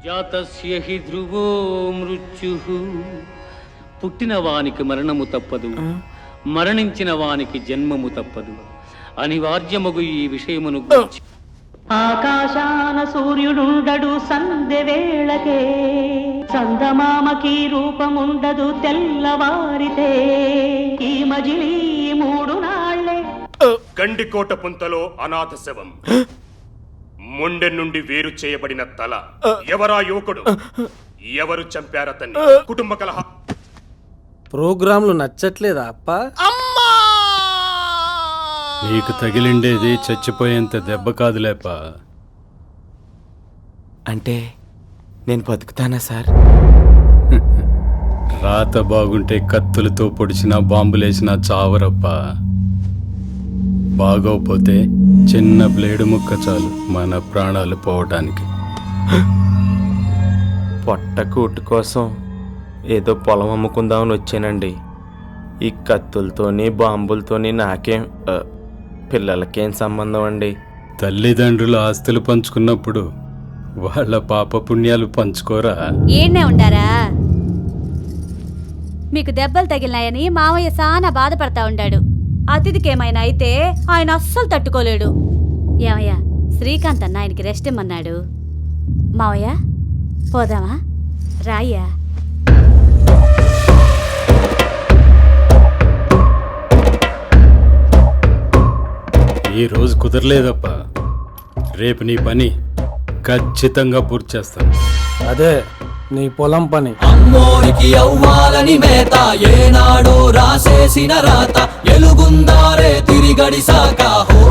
జాతస్య హి ధ్రువో మృత్యుః, పుట్టిన వానికి మరణము తప్పదు, మరణించిన వానికి జన్మము తప్పదు. అనివార్యమగు ఈ విషయమును గురించి ఆకాశాన సూర్యుడుండడు సంధ్య వేళకే, చందమామకి రూపముండదు తెల్లవారితే, ఈ మజిలీ 3 నాళ్లే. గండికోట పుంతలో అనాథ శవం, మొండె నుండి వేరు చేయబడిన తల. ఎవరా యువకుడు? ఎవరు చంపారతన్ని? కుటుంబ కలహ. ప్రోగ్రాంలు నచ్చట్లేదా అప్ప? నీకు తగిలిండేది చచ్చిపోయేంత దెబ్బ కాదులేపా. అంటే నేను బతుకుతానా సార్? రాత బాగుంటే కత్తులతో పొడిచినా బాంబులేసినా చావరప్ప. బాగోపోతే చిన్న బ్లేడు ముక్క చాలు మన ప్రాణాలు పోవటానికి. పొట్ట కూటు కోసం ఏదో పొలం అమ్ముకుందామని వచ్చానండి. ఈ కత్తులతోని బాంబులతోని నాకేం, పిల్లలకేం సంబంధం అండి? తల్లిదండ్రులు ఆస్తులు పంచుకున్నప్పుడు వాళ్ళ పాప పుణ్యాలు పంచుకోరా? ఏడ్నే ఉండారా? మీకు దెబ్బలు తగిలినాయని మావయ్య సానా బాధపడతా ఉండాడు. అతిథికేమైనా అయితే ఆయన అస్సలు తట్టుకోలేడు. ఏమయ్యా, శ్రీకాంత్ అన్న ఆయనకి రెస్ట్ ఇమ్మన్నాడు. మావయ్య పోదామా? రాయ్యా. ఈ రోజు కుదరలేదప్ప. రేపు నీ పని ఖచ్చితంగా పూర్తి చేస్తాను. అదే నీ పొలం పని. అమ్మోరికి అవ్వాలని మేత, ఏనాడో రాసేసిన రాత, ఎలుగుందారే తిరిగడి సాక. హో